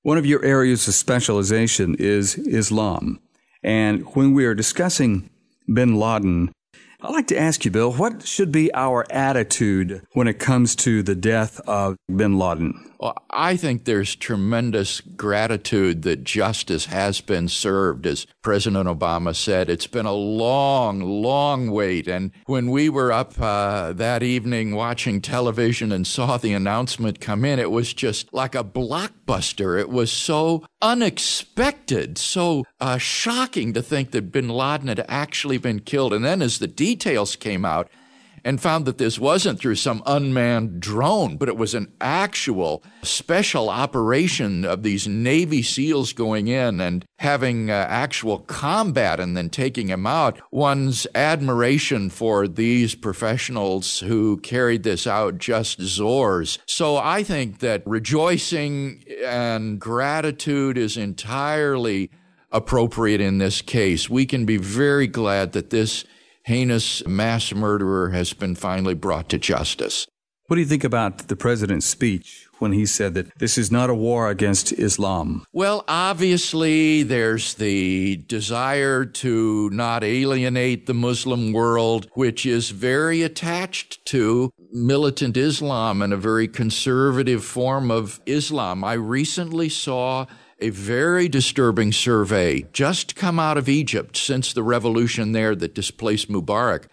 One of your areas of specialization is Islam. And when we are discussing Bin Laden, I'd like to ask you, Bill, what should be our attitude when it comes to the death of Bin Laden? Well, I think there's tremendous gratitude that justice has been served. As President Obama said, it's been a long, long wait. And when we were up that evening watching television and saw the announcement come in, it was just like a blockbuster. It was so unexpected, so shocking to think that Bin Laden had actually been killed. And then as the details came out, and found that this wasn't through some unmanned drone, but it was an actual special operation of these Navy SEALs going in and having actual combat and then taking him out. One's admiration for these professionals who carried this out just soars. So I think that rejoicing and gratitude is entirely appropriate in this case. We can be very glad that this heinous mass murderer has been finally brought to justice. What do you think about the president's speech when he said that this is not a war against Islam? Well, obviously, there's the desire to not alienate the Muslim world, which is very attached to militant Islam and a very conservative form of Islam. I recently saw a very disturbing survey just come out of Egypt since the revolution there that displaced Mubarak,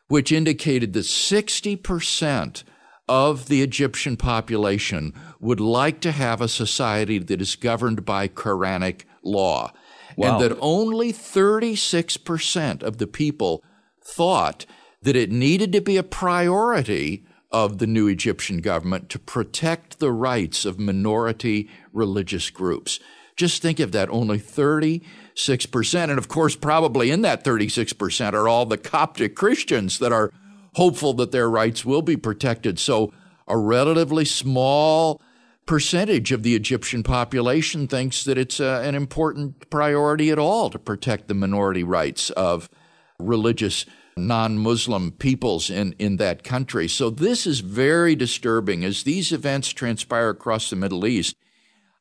which indicated that 60% of the Egyptian population would like to have a society that is governed by Quranic law. Wow. And that only 36% of the people thought that it needed to be a priority of the new Egyptian government to protect the rights of minority religious groups. Just think of that, only 36%. And of course, probably in that 36% are all the Coptic Christians that are hopeful that their rights will be protected. So a relatively small percentage of the Egyptian population thinks that it's an important priority at all to protect the minority rights of religious non-Muslim peoples in that country. So this is very disturbing. As these events transpire across the Middle East,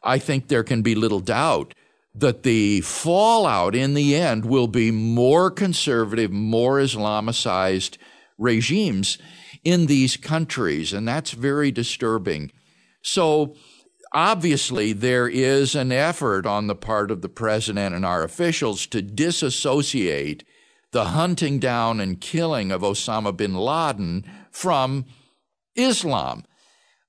I think there can be little doubt that the fallout in the end will be more conservative, more Islamicized regimes in these countries, and that's very disturbing. So obviously there is an effort on the part of the president and our officials to disassociate the hunting down and killing of Osama bin Laden from Islam.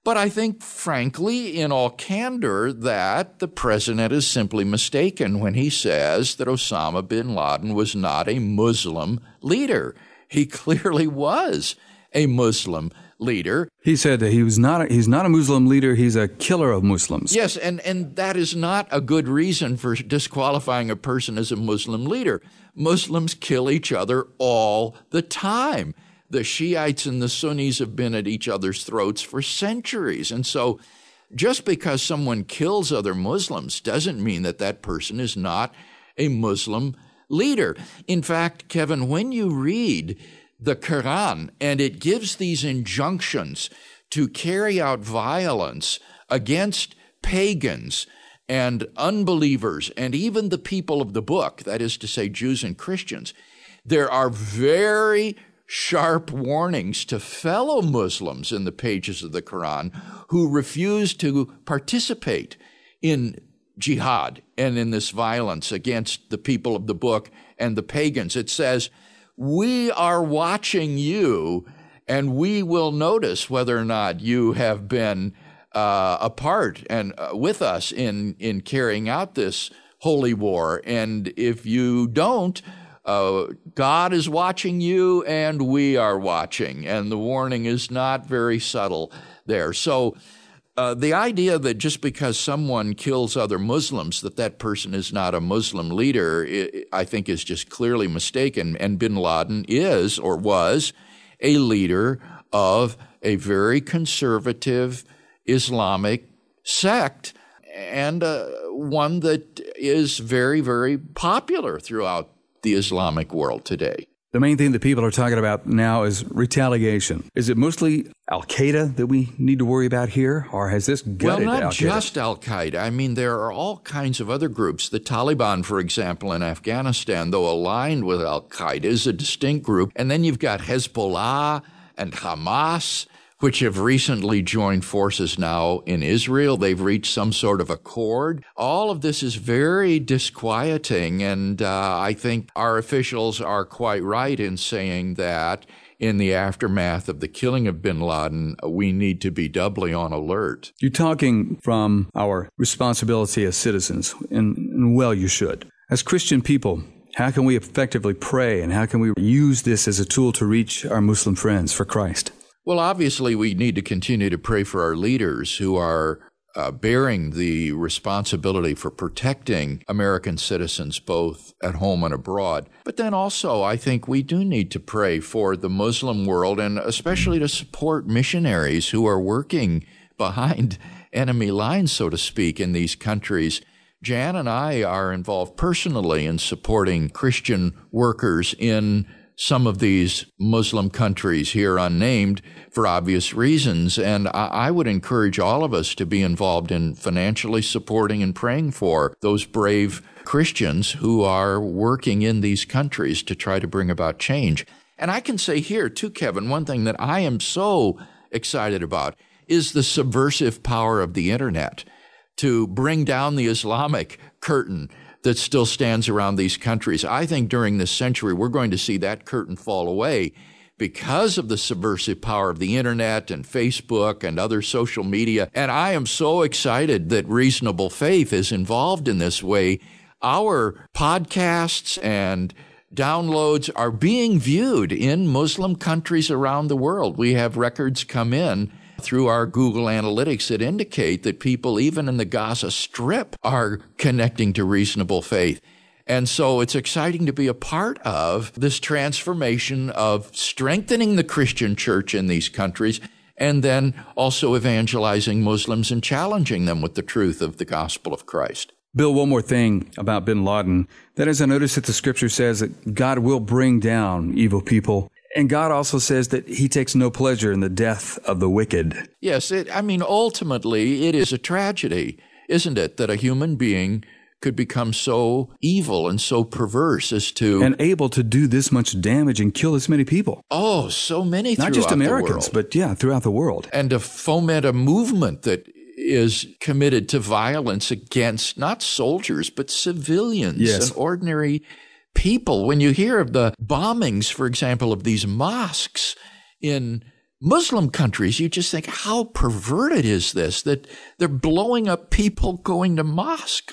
But I think, frankly, in all candor, that the president is simply mistaken when he says that Osama bin Laden was not a Muslim leader. He clearly was a Muslim leader. He said that he's not a Muslim leader, he's a killer of Muslims. Yes, and that is not a good reason for disqualifying a person as a Muslim leader. Muslims kill each other all the time. The Shiites and the Sunnis have been at each other's throats for centuries. And so just because someone kills other Muslims doesn't mean that that person is not a Muslim leader. In fact, Kevin, when you read the Quran and it gives these injunctions to carry out violence against pagans and unbelievers and even the people of the book, that is to say Jews and Christians, there are very sharp warnings to fellow Muslims in the pages of the Quran who refuse to participate in jihad and in this violence against the people of the book and the pagans. It says, we are watching you and we will notice whether or not you have been a part and with us in carrying out this holy war. And if you don't, God is watching you and we are watching. And the warning is not very subtle there. So the idea that just because someone kills other Muslims, that person is not a Muslim leader, I think is just clearly mistaken. And bin Laden is or was a leader of a very conservative Islamic sect and one that is very, very popular throughout the Islamic world today. The main thing that people are talking about now is retaliation. Is it mostly Al-Qaeda that we need to worry about here? Or has this gutted Well, not Al-Qaeda? just Al-Qaeda. I mean, there are all kinds of other groups. The Taliban, for example, in Afghanistan, though aligned with Al-Qaeda, is a distinct group. And then you've got Hezbollah and Hamas, which have recently joined forces now in Israel. They've reached some sort of accord. All of this is very disquieting, and I think our officials are quite right in saying that in the aftermath of the killing of bin Laden, we need to be doubly on alert. You're talking from our responsibility as citizens, and well, you should. As Christian people, how can we effectively pray, and how can we use this as a tool to reach our Muslim friends for Christ? Well, obviously, we need to continue to pray for our leaders who are bearing the responsibility for protecting American citizens both at home and abroad. But then also, I think we do need to pray for the Muslim world, and especially to support missionaries who are working behind enemy lines, so to speak, in these countries. Jan and I are involved personally in supporting Christian workers in some of these Muslim countries here unnamed for obvious reasons. And I would encourage all of us to be involved in financially supporting and praying for those brave Christians who are working in these countries to try to bring about change. And I can say here too, Kevin, one thing that I am so excited about is the subversive power of the internet to bring down the Islamic curtain that still stands around these countries. I think during this century, we're going to see that curtain fall away because of the subversive power of the internet and Facebook and other social media. And I am so excited that Reasonable Faith is involved in this way. Our podcasts and downloads are being viewed in Muslim countries around the world. We have records come in through our Google Analytics that indicate that people even in the Gaza Strip are connecting to Reasonable Faith. And so it's exciting to be a part of this transformation of strengthening the Christian church in these countries and then also evangelizing Muslims and challenging them with the truth of the gospel of Christ. Bill, one more thing about bin Laden. That is, I notice that the scripture says that God will bring down evil people. And God also says that he takes no pleasure in the death of the wicked. Yes, ultimately, it is a tragedy, isn't it, that a human being could become so evil and so perverse as to... And able to do this much damage and kill this many people. Oh, so many throughout the world. Not just Americans, but throughout the world. And to foment a movement that is committed to violence against not soldiers, but civilians and ordinary people. When you hear of the bombings, for example, of these mosques in Muslim countries, you just think, how perverted is this, that they're blowing up people going to mosque?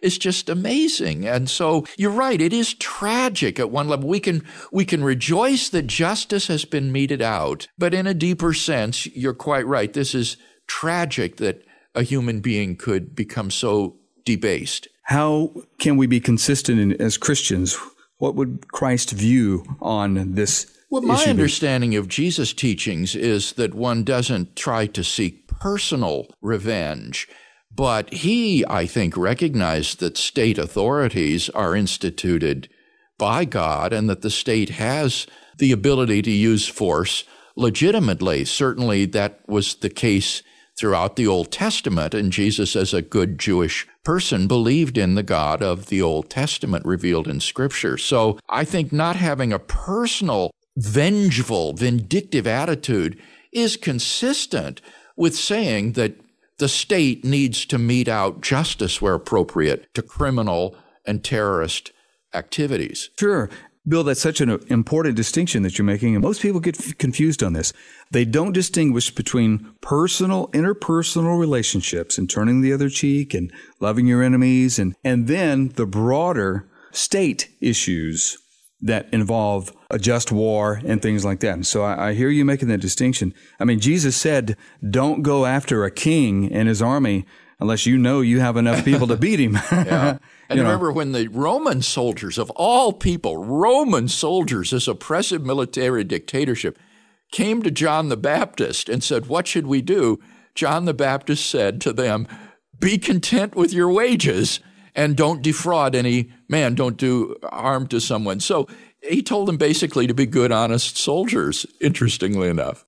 It's just amazing. And so you're right, it is tragic at one level. We can rejoice that justice has been meted out, but in a deeper sense, you're quite right. This is tragic that a human being could become so debased. How can we be consistent as Christians? What would Christ's view on this Well, my issue be? understanding of Jesus' teachings is that one doesn't try to seek personal revenge, but he, I think, recognized that state authorities are instituted by God and that the state has the ability to use force legitimately. Certainly that was the case throughout the Old Testament, and Jesus, as a good Jewish person, believed in the God of the Old Testament revealed in Scripture. So I think not having a personal, vengeful, vindictive attitude is consistent with saying that the state needs to mete out justice where appropriate to criminal and terrorist activities. Sure. Bill, that's such an important distinction that you're making, and most people get confused on this. They don't distinguish between interpersonal relationships and turning the other cheek and loving your enemies, and then the broader state issues that involve a just war and things like that. And so I hear you making that distinction. I mean, Jesus said, don't go after a king and his army unless you know you have enough people to beat him. Yeah. And remember when the Roman soldiers, of all people, Roman soldiers, this oppressive military dictatorship, came to John the Baptist and said, what should we do? John the Baptist said to them, be content with your wages and don't defraud any man, don't do harm to someone. So he told them basically to be good, honest soldiers, interestingly enough.